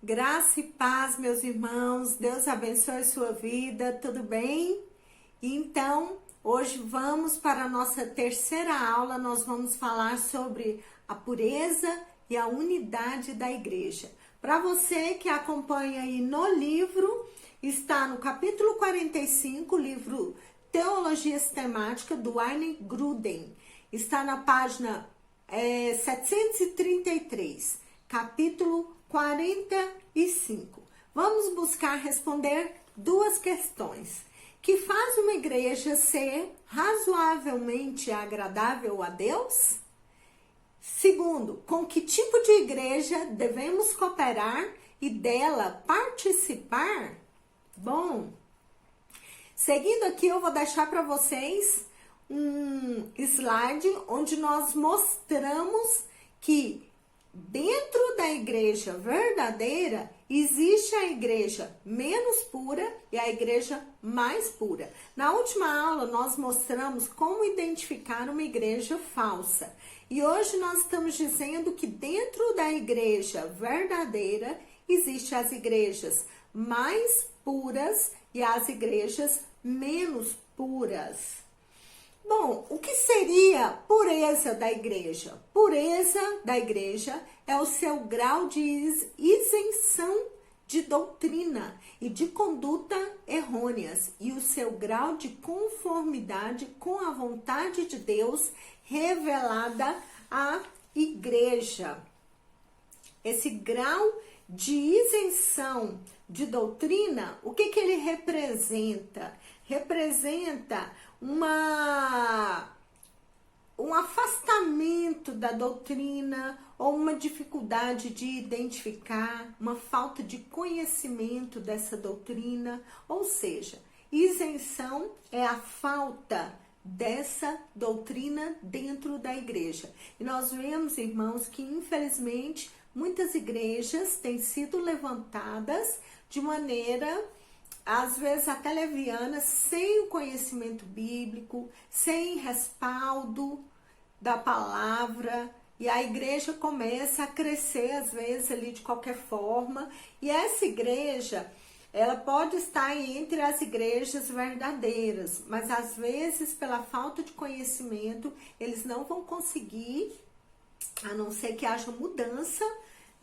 Graça e paz, meus irmãos. Deus abençoe sua vida, tudo bem? Então, hoje vamos para a nossa terceira aula. Nós vamos falar sobre a pureza e a unidade da igreja. Para você que acompanha aí no livro, está no capítulo 45, livro Teologia Sistemática, do Wayne Grudem. Está na página 733, capítulo 45. Vamos buscar responder duas questões. Que faz uma igreja ser razoavelmente agradável a Deus? Segundo, com que tipo de igreja devemos cooperar e dela participar? Bom, seguindo aqui eu vou deixar para vocês um slide onde nós mostramos que dentro da igreja verdadeira, existe a igreja menos pura e a igreja mais pura. Na última aula, nós mostramos como identificar uma igreja falsa. E hoje nós estamos dizendo que dentro da igreja verdadeira, existem as igrejas mais puras e as igrejas menos puras. Bom, o que seria pureza da igreja? Pureza da igreja é o seu grau de isenção de doutrina e de conduta errôneas e o seu grau de conformidade com a vontade de Deus revelada à igreja. Esse grau de isenção de doutrina, o que ele representa? Representa um afastamento da doutrina ou uma dificuldade de identificar, uma falta de conhecimento dessa doutrina, ou seja, isenção é a falta dessa doutrina dentro da igreja. E nós vemos, irmãos, que infelizmente muitas igrejas têm sido levantadas de maneira às vezes até leviana, sem o conhecimento bíblico, sem respaldo da palavra, e a igreja começa a crescer às vezes ali de qualquer forma, e essa igreja, ela pode estar entre as igrejas verdadeiras, mas às vezes pela falta de conhecimento, eles não vão conseguir, a não ser que haja mudança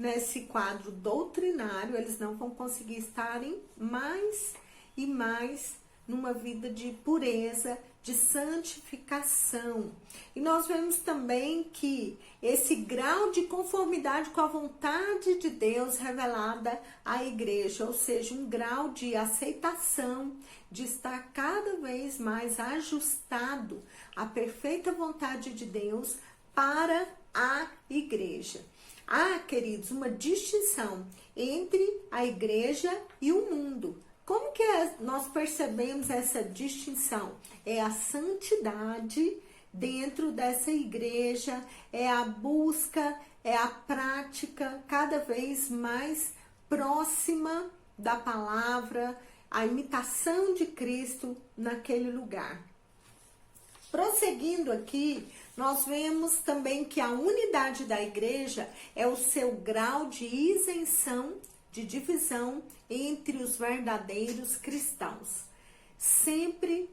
nesse quadro doutrinário, eles não vão conseguir estarem mais e mais numa vida de pureza, de santificação. E nós vemos também que esse grau de conformidade com a vontade de Deus revelada à igreja, ou seja, um grau de aceitação, de estar cada vez mais ajustado à perfeita vontade de Deus para a igreja. Há, queridos, uma distinção entre a igreja e o mundo. Como que nós percebemos essa distinção? É a santidade dentro dessa igreja, é a busca, é a prática cada vez mais próxima da palavra, a imitação de Cristo naquele lugar. Prosseguindo aqui, nós vemos também que a unidade da igreja é o seu grau de isenção, de divisão entre os verdadeiros cristãos. Sempre,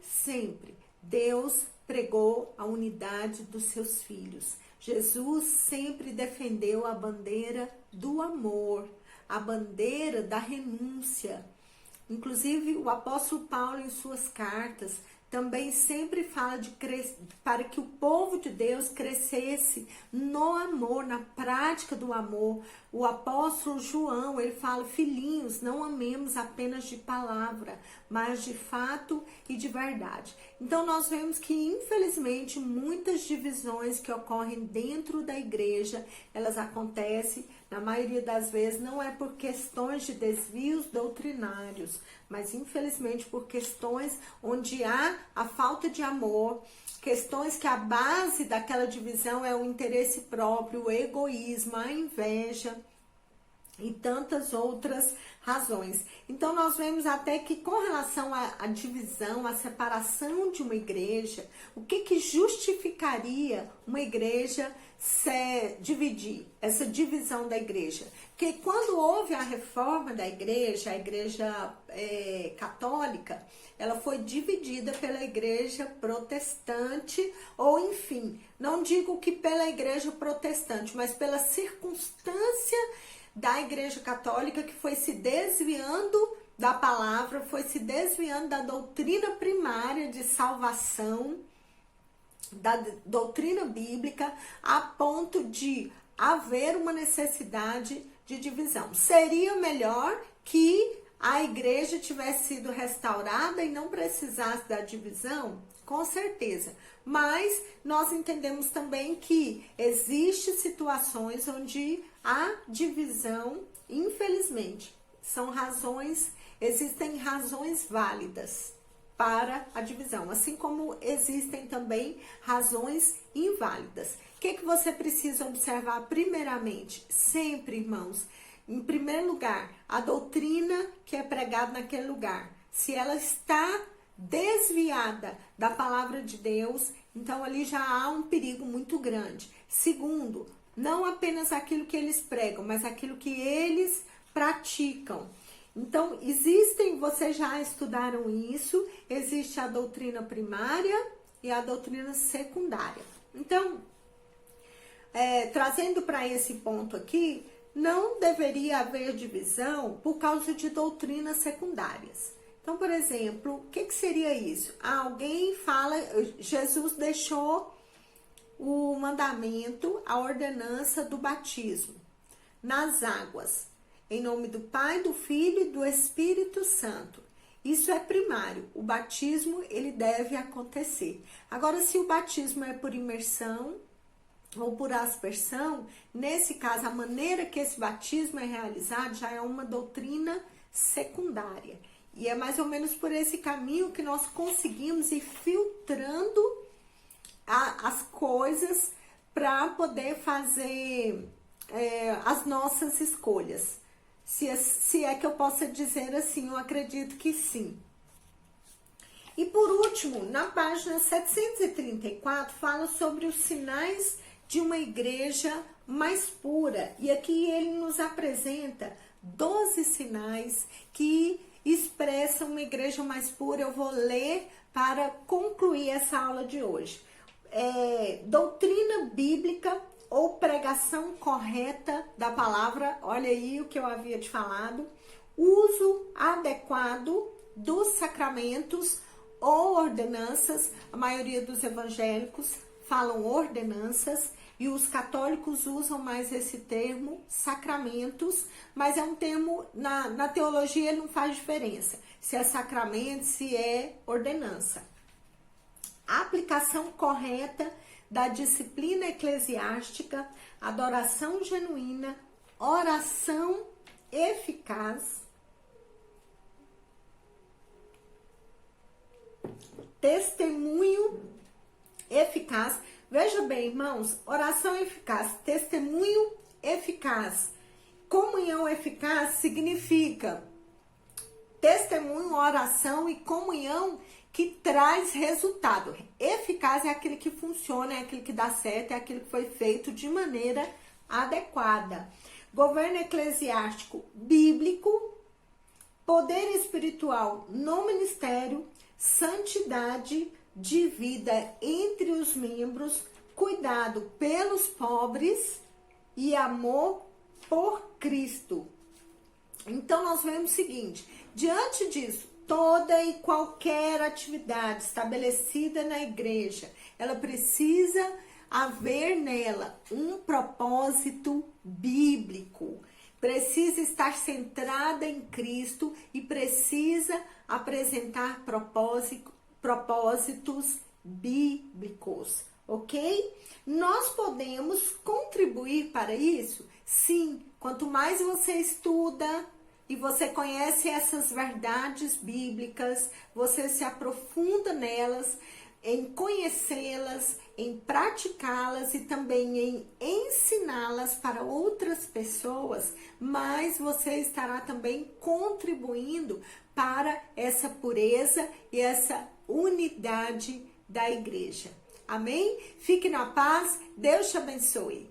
Deus pregou a unidade dos seus filhos. Jesus sempre defendeu a bandeira do amor, a bandeira da renúncia. Inclusive, o apóstolo Paulo, em suas cartas, também sempre fala para que o povo de Deus crescesse no amor, na prática do amor. O apóstolo João, ele fala: filhinhos, não amemos apenas de palavra, mas de fato e de verdade. Então nós vemos que infelizmente muitas divisões que ocorrem dentro da igreja, elas acontecem, na maioria das vezes, não é por questões de desvios doutrinários, mas infelizmente por questões onde há a falta de amor, questões que a base daquela divisão é o interesse próprio, o egoísmo, a inveja e tantas outras razões. Então nós vemos até que com relação à divisão, à separação de uma igreja, o que justificaria uma igreja se dividir, essa divisão da igreja? Porque quando houve a reforma da igreja, a igreja católica, ela foi dividida pela igreja protestante, ou enfim, não digo que pela igreja protestante, mas pela circunstância da igreja católica que foi se desviando da palavra, foi se desviando da doutrina primária de salvação, da doutrina bíblica, a ponto de haver uma necessidade de divisão. Seria melhor que a igreja tivesse sido restaurada e não precisasse da divisão? Com certeza. Mas nós entendemos também que existem situações onde a divisão, infelizmente, existem razões válidas para a divisão, assim como existem também razões inválidas. O que você precisa observar primeiramente? Sempre, irmãos, em primeiro lugar, a doutrina que é pregada naquele lugar. Se ela está desviada da palavra de Deus, então ali já há um perigo muito grande. Segundo, não apenas aquilo que eles pregam, mas aquilo que eles praticam. Então, vocês já estudaram isso, existe a doutrina primária e a doutrina secundária. Então, trazendo para esse ponto aqui, não deveria haver divisão por causa de doutrinas secundárias. Então, por exemplo, o que seria isso? Alguém fala, Jesus deixou o mandamento, a ordenança do batismo nas águas, em nome do Pai, do Filho e do Espírito Santo. Isso é primário. O batismo, ele deve acontecer. Agora, se o batismo é por imersão ou por aspersão, nesse caso, a maneira que esse batismo é realizado já é uma doutrina secundária. E é mais ou menos por esse caminho que nós conseguimos ir filtrando as coisas para poder fazer as nossas escolhas. Se é que eu possa dizer assim, eu acredito que sim. E por último, na página 734, fala sobre os sinais de uma igreja mais pura. E aqui ele nos apresenta 12 sinais que expressam uma igreja mais pura. Eu vou ler para concluir essa aula de hoje. Doutrina bíblica ou pregação correta da palavra, olha aí o que eu havia te falado, uso adequado dos sacramentos ou ordenanças, a maioria dos evangélicos falam ordenanças e os católicos usam mais esse termo, sacramentos, mas é um termo, na teologia ele não faz diferença, se é sacramento, se é ordenança. A aplicação correta da disciplina eclesiástica, adoração genuína, oração eficaz, testemunho eficaz. Veja bem, irmãos, oração eficaz, testemunho eficaz, comunhão eficaz significa testemunho, oração e comunhão que traz resultado. Eficaz é aquele que funciona, é aquele que dá certo, é aquele que foi feito de maneira adequada. Governo eclesiástico bíblico, poder espiritual no ministério, santidade de vida entre os membros, cuidado pelos pobres e amor por Cristo. Então, nós vemos o seguinte, diante disso, toda e qualquer atividade estabelecida na igreja, ela precisa haver nela um propósito bíblico, precisa estar centrada em Cristo e precisa apresentar propósitos bíblicos, ok? Nós podemos contribuir para isso? Sim, quanto mais você estuda e você conhece essas verdades bíblicas, você se aprofunda nelas, em conhecê-las, em praticá-las e também em ensiná-las para outras pessoas, mas você estará também contribuindo para essa pureza e essa unidade da igreja. Amém? Fique na paz, Deus te abençoe.